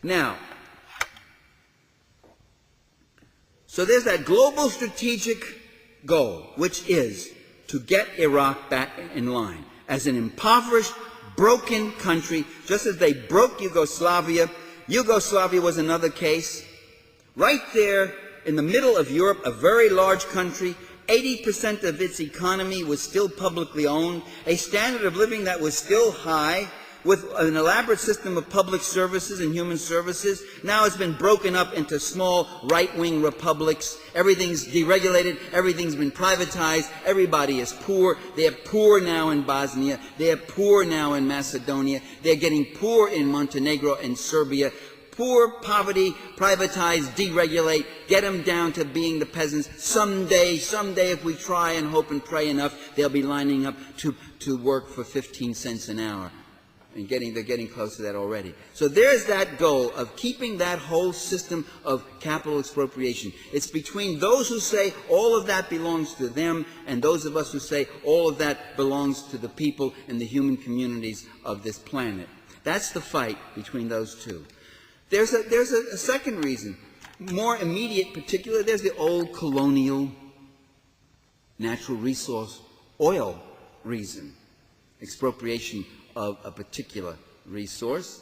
Now, so there's that global strategic goal, which is to get Iraq back in line as an impoverished, broken country, just as they broke Yugoslavia. Yugoslavia was another case. Right there in the middle of Europe, a very large country, 80% of its economy was still publicly owned, a standard of living that was still high, with an elaborate system of public services and human services. Now it's been broken up into small right-wing republics. Everything's deregulated. Everything's been privatized. Everybody is poor. They're poor now in Bosnia. They're poor now in Macedonia. They're getting poor in Montenegro and Serbia. Poor, poverty, privatize, deregulate, get them down to being the peasants. Someday, if we try and hope and pray enough, they'll be lining up to work for 15 cents an hour. And they're getting close to that already. So there's that goal of keeping that whole system of capital expropriation. It's between those who say all of that belongs to them and those of us who say all of that belongs to the people and the human communities of this planet. That's the fight between those two. There's a second reason, more immediate particular. There's the old colonial natural resource oil reason, expropriation of a particular resource.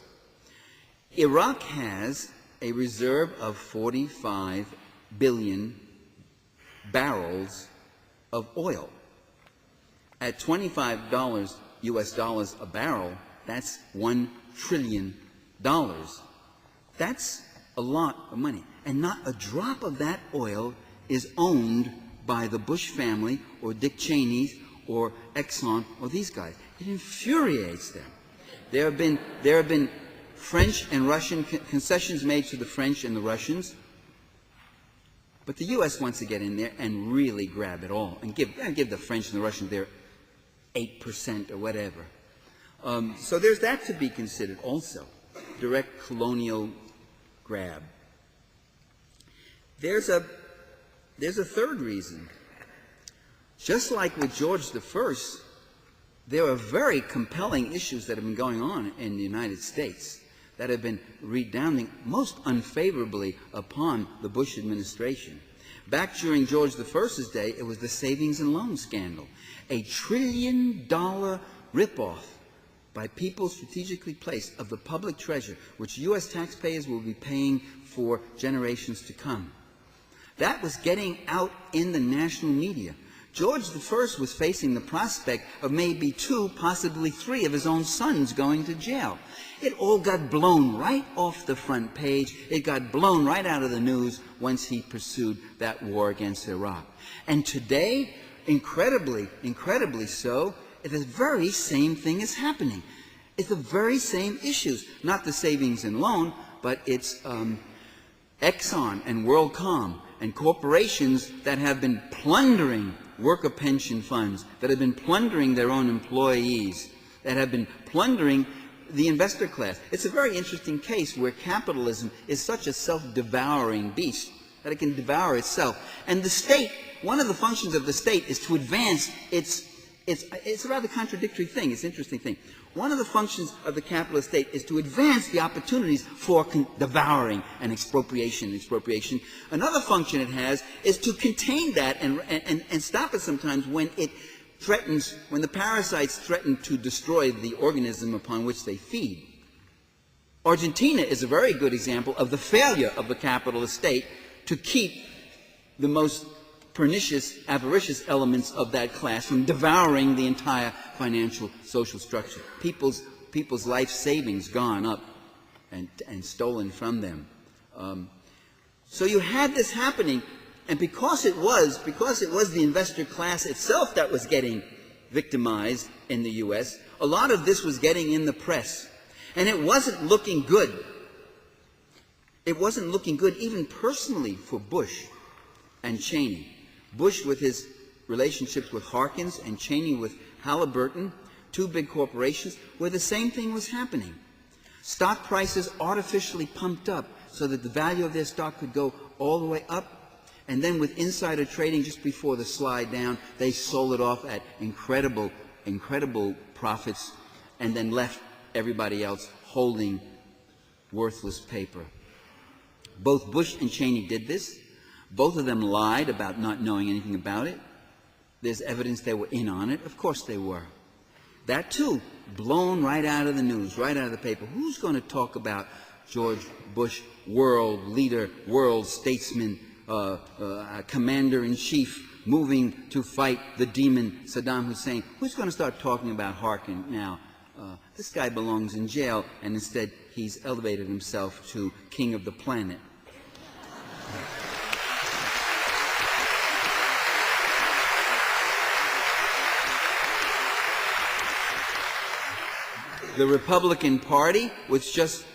Iraq has a reserve of 45 billion barrels of oil. At $25 US dollars a barrel, that's $1 trillion. That's a lot of money. And not a drop of that oil is owned by the Bush family or Dick Cheney or Exxon or these guys. It infuriates them. There have been French and Russian concessions made to the French and the Russians, but the U.S. wants to get in there and really grab it all and give the French and the Russians their 8% or whatever. So there's that to be considered also, direct colonial grab. There's a third reason. Just like with George I, there are very compelling issues that have been going on in the United States that have been redounding most unfavorably upon the Bush administration. Back during George I's day, it was the savings and loan scandal, a $1 trillion ripoff by people strategically placed of the public treasure, which U.S. taxpayers will be paying for generations to come. That was getting out in the national media. George I was facing the prospect of maybe 2, possibly 3 of his own sons going to jail. It all got blown right off the front page. It got blown right out of the news once he pursued that war against Iraq. And today, incredibly so, the very same thing is happening. It's the very same issues. Not the savings and loan, but it's Exxon and WorldCom and corporations that have been plundering worker pension funds, that have been plundering their own employees, that have been plundering the investor class. It's a very interesting case where capitalism is such a self-devouring beast that it can devour itself. And the state, one of the functions of the state is to advance it's a rather contradictory thing. It's an interesting thing. One of the functions of the capitalist state is to advance the opportunities for devouring and expropriation. Another function it has is to contain that and stop it sometimes when it threatens, when the parasites threaten to destroy the organism upon which they feed. Argentina is a very good example of the failure of the capitalist state to keep the most pernicious, avaricious elements of that class from devouring the entire financial social structure. People's life savings gone up and stolen from them. So you had this happening, and because it was the investor class itself that was getting victimized in the U.S., a lot of this was getting in the press, and it wasn't looking good. It wasn't looking good even personally for Bush and Cheney. Bush with his relationships with Harkins and Cheney with Halliburton, 2 big corporations, where the same thing was happening. Stock prices artificially pumped up so that the value of their stock could go all the way up, and then with insider trading just before the slide down, they sold it off at incredible profits and then left everybody else holding worthless paper. Both Bush and Cheney did this. Both of them lied about not knowing anything about it. There's evidence they were in on it. Of course they were. That, too, blown right out of the news, right out of the paper. Who's going to talk about George Bush, world leader, world statesman, commander-in-chief, moving to fight the demon Saddam Hussein? Who's going to start talking about Harkin now? This guy belongs in jail, and instead he's elevated himself to king of the planet. The Republican Party, which just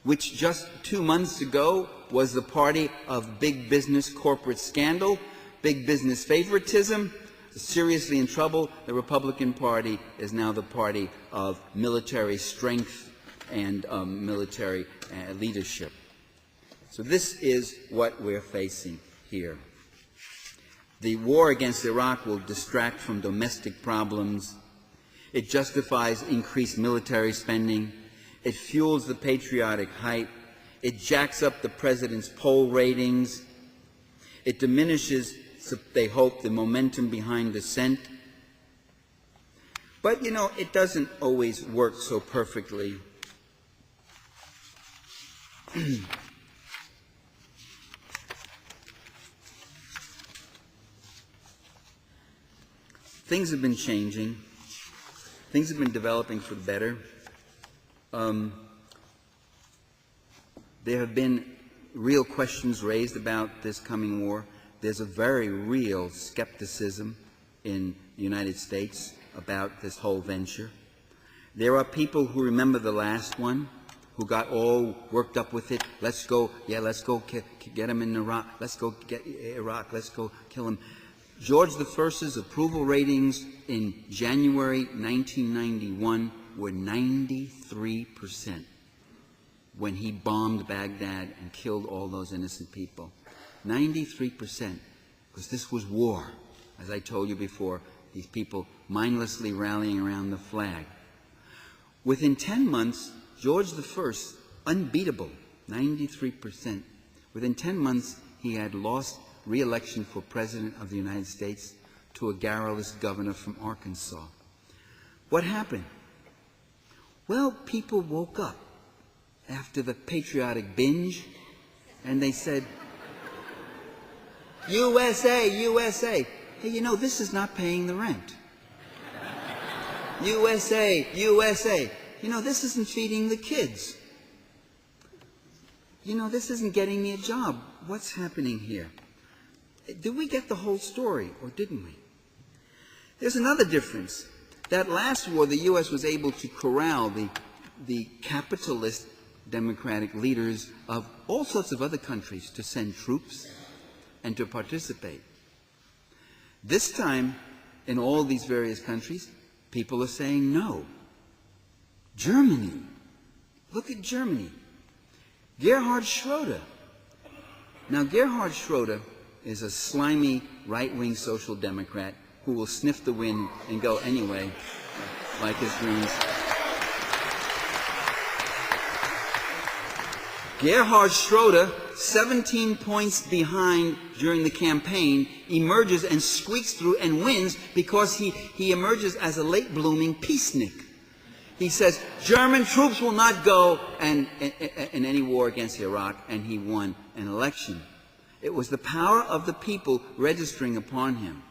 2 months ago was the party of big business corporate scandal, big business favoritism, seriously in trouble. The Republican Party is now the party of military strength and military leadership. So this is what we're facing here. The war against Iraq will distract from domestic problems. It justifies increased military spending. It fuels the patriotic hype. It jacks up the president's poll ratings. It diminishes, they hope, the momentum behind dissent. But, you know, it doesn't always work so perfectly. Things have been changing. Things have been developing for the better. There have been real questions raised about this coming war. There's a very real skepticism in the United States about this whole venture. There are people who remember the last one, who got all worked up with it. Let's go get him in Iraq. Let's go get Iraq. Let's go kill him. George I's approval ratings in January 1991 were 93% when he bombed Baghdad and killed all those innocent people. 93%, because this was war. As I told you before, these people mindlessly rallying around the flag. Within 10 months, George I, unbeatable, 93%. Within 10 months, he had lost re-election for President of the United States to a garrulous governor from Arkansas. What happened? Well, people woke up after the patriotic binge, and they said, USA, USA. Hey, you know, this is not paying the rent. USA, USA. You know, this isn't feeding the kids. You know, this isn't getting me a job. What's happening here? Did we get the whole story, or didn't we? There's another difference. That last war, the U.S. was able to corral the capitalist democratic leaders of all sorts of other countries to send troops and to participate. This time, in all these various countries, people are saying no. Germany. Look at Germany. Gerhard Schroeder. Now, Gerhard Schroeder is a slimy right-wing social democrat who will sniff the wind and go anyway, like his dreams. Gerhard Schroeder, 17 points behind during the campaign, emerges and squeaks through and wins because he emerges as a late-blooming peacenik. He says, German troops will not go in any war against Iraq, and he won an election. It was the power of the people registering upon him.